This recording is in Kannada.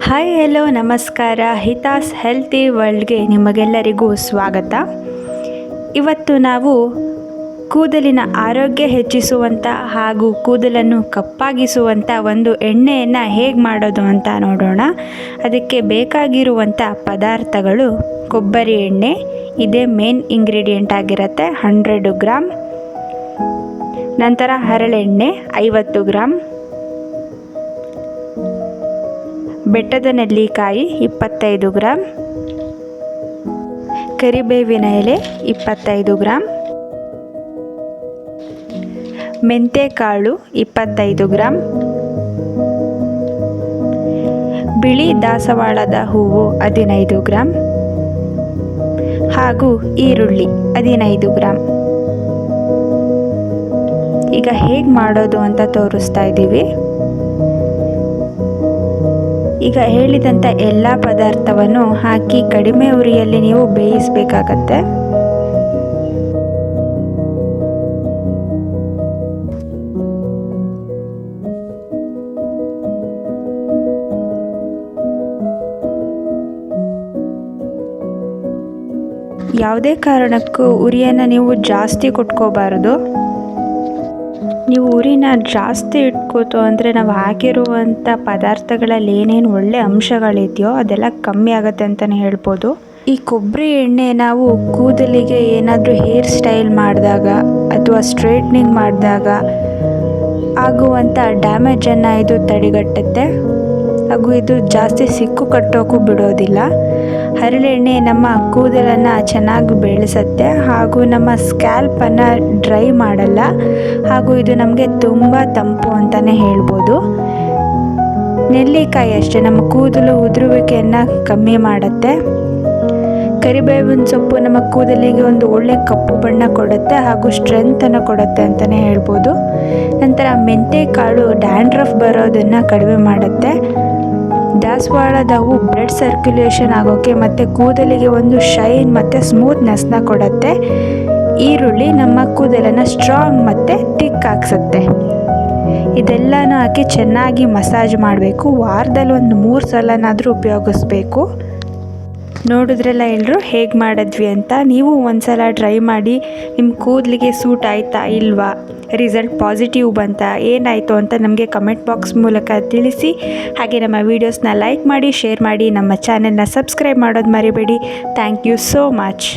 ಹಾಯ್ ಹೆಲೋ ನಮಸ್ಕಾರ. ಹಿತಾಸ್ ಹೆಲ್ತಿ ವರ್ಲ್ಡ್ಗೆ ನಿಮಗೆಲ್ಲರಿಗೂ ಸ್ವಾಗತ. ಇವತ್ತು ನಾವು ಕೂದಲಿನ ಆರೋಗ್ಯ ಹೆಚ್ಚಿಸುವಂಥ ಹಾಗೂ ಕೂದಲನ್ನು ಕಪ್ಪಾಗಿಸುವಂಥ ಒಂದು ಎಣ್ಣೆಯನ್ನು ಹೇಗೆ ಮಾಡೋದು ಅಂತ ನೋಡೋಣ. ಅದಕ್ಕೆ ಬೇಕಾಗಿರುವಂಥ ಪದಾರ್ಥಗಳು ಕೊಬ್ಬರಿ ಎಣ್ಣೆ, ಇದೇ ಮೇನ್ ಇಂಗ್ರೀಡಿಯೆಂಟ್ ಆಗಿರುತ್ತೆ, 100 ಗ್ರಾಮ್. ನಂತರ ಹರಳೆಣ್ಣೆ 50 ಗ್ರಾಮ್, ಬೆಟ್ಟದ ನೆಲ್ಲಿಕಾಯಿ 25 ಗ್ರಾಮ್, ಕರಿಬೇವಿನ ಎಲೆ 25 ಗ್ರಾಮ್, ಮೆಂತೆಕಾಳು 25 ಗ್ರಾಮ್, ಬಿಳಿ ದಾಸವಾಳದ ಹೂವು 15 ಗ್ರಾಮ್ ಹಾಗೂ ಈರುಳ್ಳಿ 15 ಗ್ರಾಮ್. ಈಗ ಹೇಗೆ ಮಾಡೋದು ಅಂತ ತೋರಿಸ್ತಾ ಇದ್ದೀವಿ. ಈಗ ಹೇಳಿದಂಥ ಎಲ್ಲ ಪದಾರ್ಥವನ್ನು ಹಾಕಿ ಕಡಿಮೆ ಉರಿಯಲ್ಲಿ ನೀವು ಬೇಯಿಸಬೇಕಾಗತ್ತೆ. ಯಾವುದೇ ಕಾರಣಕ್ಕೂ ಉರಿಯನ್ನು ನೀವು ಜಾಸ್ತಿ ಕೊಟ್ಕೋಬಾರ್ದು. ನೀವು ಉರಿನ ಜಾಸ್ತಿ ಇಟ್ಕೋತು ಅಂದರೆ ನಾವು ಹಾಕಿರುವಂಥ ಪದಾರ್ಥಗಳಲ್ಲಿ ಏನೇನು ಒಳ್ಳೆ ಅಂಶಗಳಿದೆಯೋ ಅದೆಲ್ಲ ಕಮ್ಮಿ ಆಗುತ್ತೆ ಅಂತಲೇ ಹೇಳ್ಬೋದು. ಈ ಕೊಬ್ಬರಿ ಎಣ್ಣೆ ನಾವು ಕೂದಲಿಗೆ ಏನಾದರೂ ಹೇರ್ ಸ್ಟೈಲ್ ಮಾಡಿದಾಗ ಅಥವಾ ಸ್ಟ್ರೈಟ್ನಿಂಗ್ ಮಾಡಿದಾಗ ಆಗುವಂಥ ಡ್ಯಾಮೇಜನ್ನು ಇದು ತಡೆಗಟ್ಟುತ್ತೆ ಹಾಗೂ ಇದು ಜಾಸ್ತಿ ಸಿಕ್ಕು ಕಟ್ಟೋಕ್ಕೂ ಬಿಡೋದಿಲ್ಲ. ಹರಳೆಣ್ಣೆ ನಮ್ಮ ಕೂದಲನ್ನು ಚೆನ್ನಾಗಿ ಬೆಳೆಸುತ್ತೆ ಹಾಗೂ ನಮ್ಮ ಸ್ಕ್ಯಾಲ್ಪನ್ನು ಡ್ರೈ ಮಾಡಲ್ಲ ಹಾಗೂ ಇದು ನಮಗೆ ತುಂಬ ತಂಪು ಅಂತಲೇ ಹೇಳ್ಬೋದು. ನೆಲ್ಲಿಕಾಯಿ ಅಷ್ಟೇ ನಮ್ಮ ಕೂದಲು ಉದುರುವಿಕೆಯನ್ನು ಕಮ್ಮಿ ಮಾಡುತ್ತೆ. ಕರಿಬೇವಿನ ಸೊಪ್ಪು ನಮ್ಮ ಕೂದಲಿಗೆ ಒಂದು ಒಳ್ಳೆ ಕಪ್ಪು ಬಣ್ಣ ಕೊಡುತ್ತೆ ಹಾಗೂ ಸ್ಟ್ರೆಂತನ್ನು ಕೊಡುತ್ತೆ ಅಂತಲೇ ಹೇಳ್ಬೋದು. ನಂತರ ಮೆಂತೆಕಾಳು ಡ್ಯಾಂಡ್ರಫ್ ಬರೋದನ್ನು ಕಡಿಮೆ ಮಾಡುತ್ತೆ. ದಾಸವಾಳದ ಹೂವು ಬ್ಲಡ್ ಸರ್ಕ್ಯುಲೇಷನ್ ಆಗೋಕ್ಕೆ ಮತ್ತು ಕೂದಲಿಗೆ ಒಂದು ಶೈನ್ ಮತ್ತು ಸ್ಮೂತ್ನೆಸ್ನ ಕೊಡುತ್ತೆ. ಈರುಳ್ಳಿ ನಮ್ಮ ಕೂದಲನ್ನು ಸ್ಟ್ರಾಂಗ್ ಮತ್ತು ಥಿಕ್ ಹಾಕ್ಸುತ್ತೆ. ಇದೆಲ್ಲನೂ ಹಾಕಿ ಚೆನ್ನಾಗಿ ಮಸಾಜ್ ಮಾಡಬೇಕು. ವಾರದಲ್ಲಿ ಒಂದು 3 ಸಲನಾದರೂ ಉಪಯೋಗಿಸ್ಬೇಕು. ನೋಡಿದ್ರೆಲ್ಲ ಎಲ್ಲರೂ ಹೇಗೆ ಮಾಡಿದ್ವಿ ಅಂತ. ನೀವು ಒಂದ್ಸಲ ಟ್ರೈ ಮಾಡಿ ನಿಮ್ಮ ಕೂದಲಿಗೆ ಸೂಟ್ ಆಯಿತಾ ಇಲ್ವಾ, ರಿಸಲ್ಟ್ ಪಾಸಿಟಿವ್ ಬಂತಾ, ಏನಾಯಿತು ಅಂತ ನಮಗೆ ಕಮೆಂಟ್ ಬಾಕ್ಸ್ ಮೂಲಕ ತಿಳಿಸಿ. ಹಾಗೆ ನಮ್ಮ ವೀಡಿಯೋಸ್ನ ಲೈಕ್ ಮಾಡಿ, ಶೇರ್ ಮಾಡಿ, ನಮ್ಮ ಚಾನೆಲ್ನ ಸಬ್ಸ್ಕ್ರೈಬ್ ಮಾಡೋದು ಮರಿಬೇಡಿ. Thank you so much.